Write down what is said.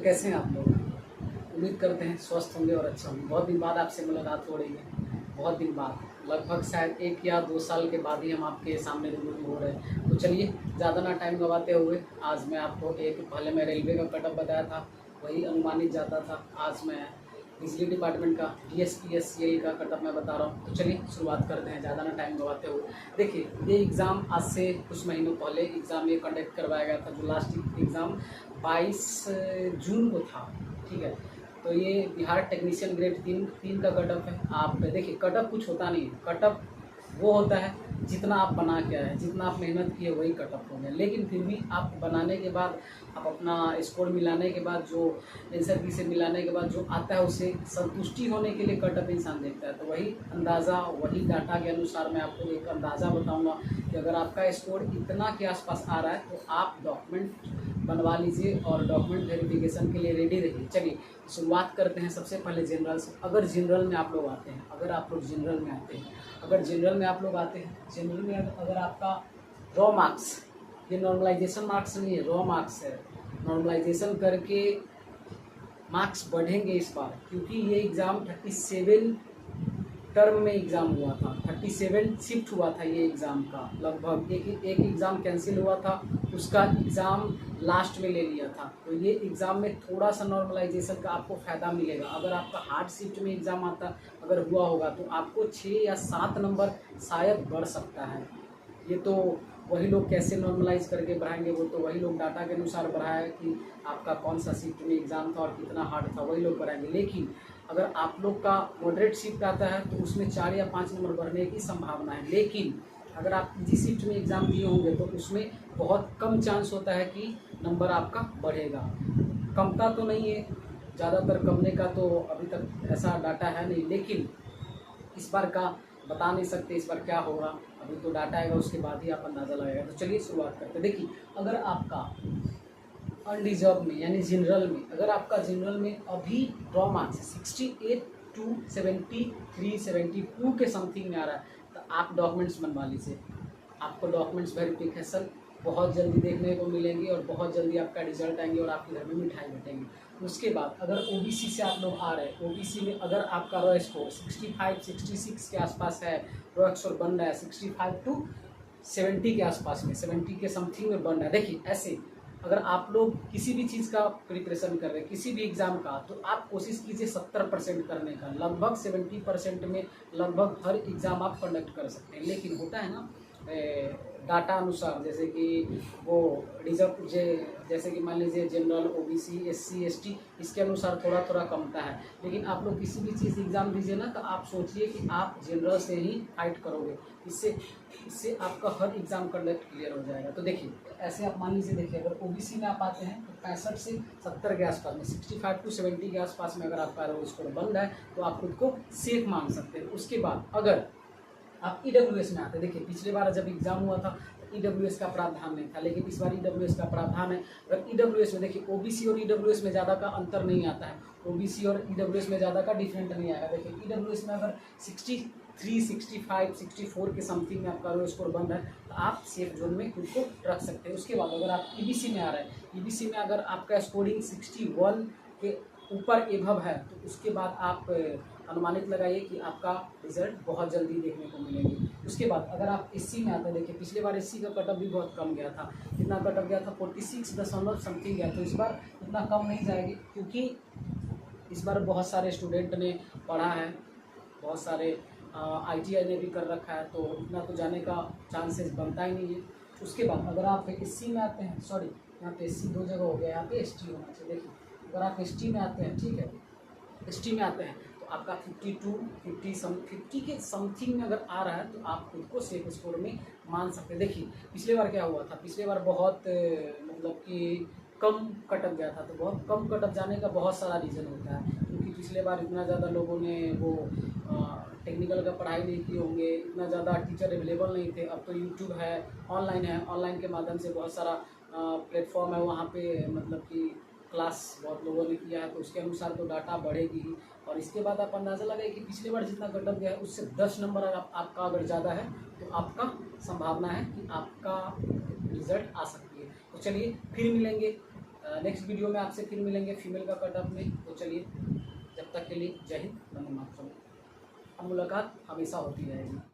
कैसे हैं आप लोग? उम्मीद करते हैं स्वस्थ होंगे और अच्छा होंगे। बहुत दिन बाद आपसे मुलाकात हो रही है, बहुत दिन बाद, लगभग शायद 1 या 2 साल के बाद ही हम आपके सामने रूबरू हो रहे हैं। तो चलिए ज़्यादा ना टाइम गवाते हुए आज मैं आपको पहले मैं रेलवे का कटअप बताया था, वही अनुमानित जाता था। आज मैं बिजली डिपार्टमेंट का DSPSCL का कटअप मैं बता रहा हूँ। तो चलिए शुरुआत करते हैं ज़्यादा ना टाइम गवाते हुए। देखिए, ये एग्ज़ाम आज से कुछ महीनों पहले एग्ज़ाम ये कंडक्ट करवाया गया था। जो लास्ट एग्ज़ाम 22 जून को था, ठीक है। तो ये बिहार टेक्नीशियन ग्रेड 3 का कटअप है। आप देखिए, कटअप कुछ होता नहीं है। कटअप वो होता है जितना आप बना के आए हैं, जितना आप मेहनत किए वही कटअप हो गया। लेकिन फिर भी आप बनाने के बाद, आप अपना स्कोर मिलाने के बाद, जो आंसर की से मिलाने के बाद जो आता है उससे संतुष्टि होने के लिए कटअप इंसान देखता है। तो वही अंदाज़ा, वही डाटा के अनुसार मैं आपको एक अंदाज़ा बताऊंगा कि अगर आपका स्कोर इतना के आसपास आ रहा है तो आप डॉक्यूमेंट बनवा लीजिए और डॉक्यूमेंट वेरिफिकेशन के लिए रेडी रहिए। चलिए शुरुआत करते हैं सबसे पहले जनरल से। अगर जनरल में आप लोग आते हैं, अगर आप लोग जनरल में आते हैं, अगर जनरल में आप लोग आते हैं, जनरल में अगर आपका रॉ मार्क्स, ये नॉर्मलाइजेशन मार्क्स नहीं है, रॉ मार्क्स है। नॉर्मलाइजेशन करके मार्क्स बढ़ेंगे इस बार, क्योंकि ये एग्ज़ाम 37 टर्म में एग्ज़ाम हुआ था, 37 शिफ्ट हुआ था ये एग्ज़ाम का। लगभग एक एग्ज़ाम कैंसिल हुआ था, उसका एग्ज़ाम लास्ट में ले लिया था। तो ये एग्ज़ाम में थोड़ा सा नॉर्मलाइजेशन का आपको फ़ायदा मिलेगा। अगर आपका हार्ड शिफ्ट में एग्ज़ाम आता अगर हुआ होगा तो आपको 6 या 7 नंबर शायद बढ़ सकता है। ये तो वही लोग कैसे नॉर्मलाइज करके बढ़ाएंगे, वो तो वही लोग डाटा के अनुसार बढ़ाए कि आपका कौन सा शिफ्ट में एग्ज़ाम था और कितना हार्ड था, वही लोग बढ़ाएंगे। लेकिन अगर आप लोग का मॉडरेट शिफ्ट आता है तो उसमें 4 या 5 नंबर बढ़ने की संभावना है। लेकिन अगर आप इजी शिफ्ट में एग्ज़ाम दिए होंगे तो उसमें बहुत कम चांस होता है कि नंबर आपका बढ़ेगा। कमता तो नहीं है, ज़्यादातर कमने का तो अभी तक ऐसा डाटा है नहीं। लेकिन इस बार का बता नहीं सकते इस बार क्या होगा, अभी तो डाटा आएगा उसके बाद ही आप अंदाज़ा लगाएगा। तो चलिए शुरुआत करते हैं। देखिए, अगर आपका अनरिजर्व में यानी जनरल में, अगर आपका जनरल में अभी रॉ मार्क्स 68 to 73 72 के समथिंग में आ रहा है तो आप डॉक्यूमेंट्स बनवा लीजिए। आपको डॉक्यूमेंट्स वेरिफिकेशन बहुत जल्दी देखने को मिलेंगी और बहुत जल्दी आपका रिजल्ट आएंगे और आपके घर में मिठाई बटेंगी। उसके बाद अगर OBC से आप लोग आ रहे हैं, OBC में अगर आपका रॉ स्कोर 65 66 के आसपास है, रॉ स्कोर बन रहा है 65 to 70 के आसपास में, 70 के समथिंग में बन रहा है। देखिए, ऐसे अगर आप लोग किसी भी चीज़ का प्रिपरेशन कर रहे हैं, किसी भी एग्ज़ाम का, तो आप कोशिश कीजिए 70% करने का। लगभग 70% में लगभग हर एग्ज़ाम आप कंडक्ट कर सकते हैं। लेकिन होता है ना डाटा अनुसार, जैसे कि वो रिजर्व जैसे कि मान लीजिए जनरल, OBC, SC ST, इसके अनुसार थोड़ा थोड़ा कमता है। लेकिन आप लोग किसी भी चीज़ एग्ज़ाम दीजिए ना तो आप सोचिए कि आप जनरल से ही फाइट करोगे। इससे आपका हर एग्ज़ाम कंडक्ट क्लियर हो जाएगा। तो देखिए, ऐसे आप मान लीजिए, देखिए अगर OBC में आप आते हैं तो 65 से 70 के आसपास में, 65 to 70 के आसपास में अगर आपका रॉ स्कोर बन रहा है तो आप खुद को सेफ मान सकते हैं। उसके बाद अगर आप EWS में आते हैं, देखिए पिछले बार जब एग्ज़ाम हुआ था तो EWS का प्रावधान नहीं था, लेकिन इस बार EWS का प्रावधान है। अगर EWS में देखिए, OBC और EWS में ज़्यादा का अंतर नहीं आता है, OBC और EWS में ज़्यादा का डिफरेंट नहीं आएगा। देखिए, EWS में अगर 63 65 64 के समथिंग में आपका रॉ स्कोर बन रहा है तो आप सेफ जोन में खुद को रख सकते हैं। उसके बाद अगर आप EBC में आ रहे हैं, EBC में अगर आपका स्कोरिंग 61 के ऊपर एभव है तो उसके बाद आप अनुमानित लगाइए कि आपका रिजल्ट बहुत जल्दी देखने को मिलेंगे। उसके बाद अगर आप SC में आते हैं, देखिए पिछले बार SC का कटअप भी बहुत कम गया था। कितना कटअप गया था? 46 दशमलव समथिंग गया। तो इस बार इतना कम नहीं जाएगी, क्योंकि इस बार बहुत सारे स्टूडेंट ने पढ़ा है, बहुत सारे ITI ने भी कर रखा है, तो इतना तो जाने का चांसेस बनता ही नहीं है। उसके बाद अगर आप SC में आते हैं, सॉरी यहाँ पे SC 2 जगह हो गया, यहाँ पे ST होना चाहिए। देखिए, अगर आप ST में आते हैं, ठीक है, ST में आते हैं तो आपका 50 के समथिंग में अगर आ रहा है तो आप खुद को सेफ स्कोर में मान सकते हैं। देखिए, पिछले बार क्या हुआ था, पिछले बार बहुत मतलब कि कम कटअप गया था। तो बहुत कम कटअप जाने का बहुत सारा रीज़न होता है, क्योंकि पिछले बार इतना ज़्यादा लोगों ने वो टेक्निकल का पढ़ाई नहीं किए होंगे, इतना ज़्यादा टीचर अवेलेबल नहीं थे। अब तो यूट्यूब है, ऑनलाइन के माध्यम से बहुत सारा प्लेटफॉर्म है, वहाँ पे मतलब कि क्लास बहुत लोगों ने किया है, तो उसके अनुसार तो डाटा बढ़ेगी ही। और इसके बाद आप अंदाज़ा लगाइए कि पिछले बार जितना कटअप गया है उससे 10 नंबर अगर आपका अगर ज़्यादा है तो आपका संभावना है कि आपका रिजल्ट आ सकती है। तो चलिए फिर मिलेंगे नेक्स्ट वीडियो में आपसे फिर मिलेंगे फीमेल का कटअप में। तो चलिए, जब तक के लिए जय हिंद, वंदे मातरम। अब मुलाकात हमेशा होती रहेगी।